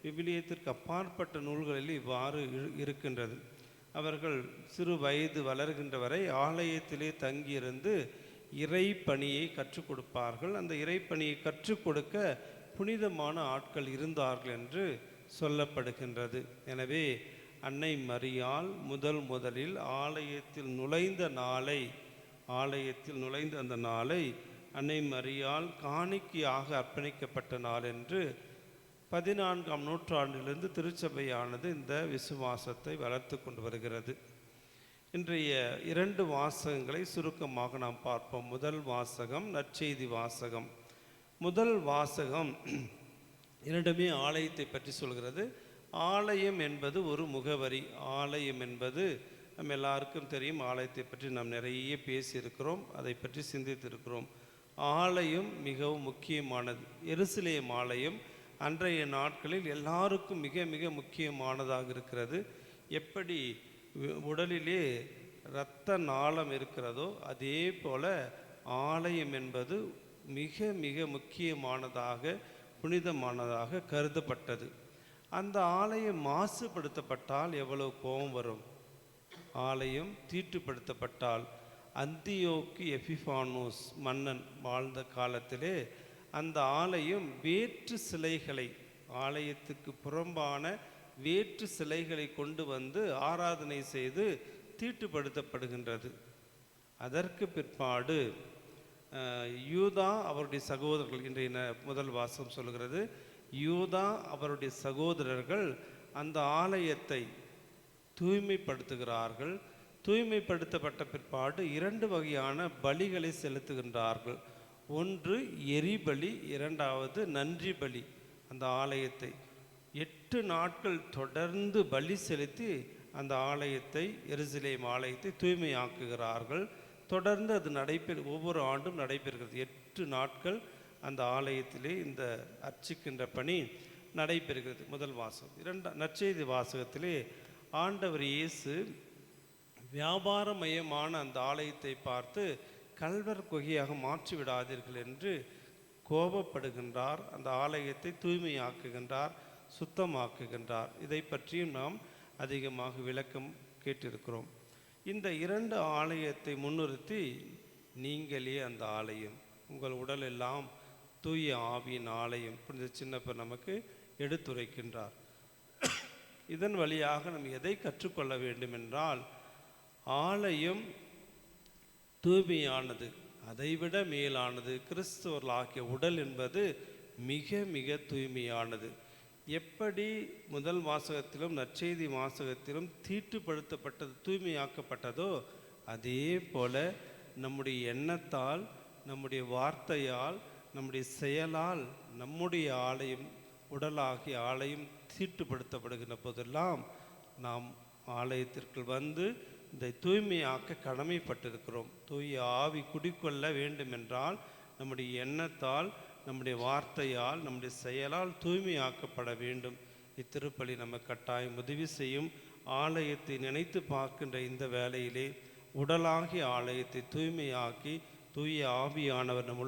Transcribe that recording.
விவிலியத்திற்கு அப்பாற்பட்ட நூல்களில் இவ்வாறு இருக்கின்றது. அவர்கள் சிறு வயது வளர்கின்ற வரை ஆலயத்திலே தங்கியிருந்து இறை பணியை கற்றுக் கொடுப்பார்கள். அந்த இறை பணியை கற்றுக் கொடுக்க புனிதமான ஆட்கள் இருந்தார்கள் என்று சொல்லப்படுகின்றது. எனவே அன்னை மரியாள் முதலில் ஆலயத்தில் நுழைந்த அந்த நாளை அன்னை மரியாள் காணிக்கையாக அர்ப்பணிக்கப்பட்ட நாள் என்று 14ஆம் நூற்றாண்டிலிருந்து திருச்சபையானது இந்த விசுவாசத்தை வளர்த்து கொண்டு வருகிறது. இன்றைய 2 வாசகங்களை சுருக்கமாக நாம் பார்ப்போம். முதல் வாசகம் நற்செய்தி வாசகம். முதல் வாசகம் இரண்டுமே ஆலயத்தை பற்றி சொல்கிறது. ஆலயம் என்பது ஒரு முகவரி. ஆலயம் என்பது நம்ம எல்லாருக்கும் தெரியும். ஆலயத்தை பற்றி நாம் நிறைய பேசியிருக்கிறோம், அதை பற்றி சிந்தித்திருக்கிறோம். ஆலயம் மிகவும் முக்கியமானது. எருசலேம் ஆலயம் அன்றைய நாட்களில் எல்லாருக்கும் மிக மிக முக்கியமானதாக இருக்கிறது. எப்படி உடலிலே இரத்த நாளம் இருக்கிறதோ அதே போல ஆலயம் என்பது மிக மிக முக்கியமானதாக புனிதமானதாக கருதப்பட்டது. அந்த ஆலயம் மாசுபடுத்தப்பட்டால் எவ்வளவு கோபம் வரும். ஆலயம் தீட்டுப்படுத்தப்பட்டால், அந்தியோக்கு எபிஃபானோஸ் மன்னன் வாழ்ந்த காலத்திலே அந்த ஆலயம் வேற்று சிலைகளை, ஆலயத்துக்கு புறம்பான வேற்று சிலைகளை கொண்டு வந்து ஆராதனை செய்து தீட்டுப்படுத்தப்படுகின்றது. அதற்கு பிற்பாடு யூதா அவருடைய சகோதரர்கள், இன்றைய முதல் வாசகம் சொல்கிறது, யூதா அவருடைய சகோதரர்கள் அந்த ஆலயத்தை தூய்மைப்படுத்துகிறார்கள். தூய்மைப்படுத்தப்பட்ட பிற்பாடு 2 வகையான பலிகளை செலுத்துகின்றார்கள். ஒன்று எரிபலி, இரண்டாவது நன்றி பலி. அந்த ஆலயத்தை 8 நாட்கள் தொடர்ந்து பலி செலுத்தி அந்த ஆலயத்தை, எருசலேம் ஆலயத்தை தூய்மையாக்குகிறார்கள். தொடர்ந்து அது ஒவ்வொரு ஆண்டும் நடைபெறுகிறது. 8 நாட்கள் அந்த ஆலயத்திலே இந்த அர்ச்சிக்கின்ற பணி நடைபெறுகிறது. முதல் வாசகம். நற்செய்தி வாசகத்திலே ஆண்டவர் இயேசு வியாபாரமயமான அந்த ஆலயத்தை பார்த்து கல்வர் குகையாக மாற்றிவிடாதீர்கள் என்று கோபப்படுகின்றார். அந்த ஆலயத்தை தூய்மையாக்குகின்றார், சுத்தமாக்குகின்றார். இதை பற்றியும் நாம் அதிகமாக விளக்கம் கேட்டிருக்கிறோம். இந்த 2 ஆலயத்தை முன்னிறுத்தி, நீங்களே அந்த ஆலயம், உங்கள் உடல் எல்லாம் தூய ஆவியின் ஆலயம், புனித சின்னப்பர் நமக்கு எடுத்துரைக்கின்றார். இதன் வழியாக நாம் எதை கற்றுக்கொள்ள வேண்டும் என்றால், ஆலயம் தூய்மையானது, அதைவிட மேலானது. கிறிஸ்தவர்களாகிய உடல் என்பது மிக மிக தூய்மையானது. எப்படி முதல் வாசகத்திலும் நற்செய்தி வாசகத்திலும் தீட்டுப்படுத்தப்பட்டது தூய்மையாக்கப்பட்டதோ, அதே போல நம்முடைய எண்ணத்தால், நம்முடைய வார்த்தையால், நம்முடைய செயலால் நம்முடைய ஆலயம், உடலாகிய ஆலயம் தீட்டுப்படுத்தப்படுகின்ற போதெல்லாம் நாம் ஆலயத்திற்குள் வந்து இதை தூய்மையாக்க கடமைப்பட்டிருக்கிறோம். தூய ஆவி குடிக்கொள்ள வேண்டுமென்றால் நம்முடைய எண்ணத்தால், நம்முடைய வார்த்தையால், நம்முடைய செயலால் தூய்மையாக்கப்பட வேண்டும். இத்திருப்பலி நம்ம கட்டாயம் உதவி செய்யும். ஆலயத்தை நினைத்து பார்க்கின்ற இந்த வேளையிலே உடலாகிய ஆலயத்தை தூய்மையாக்கி தூய ஆவியானவர் நம்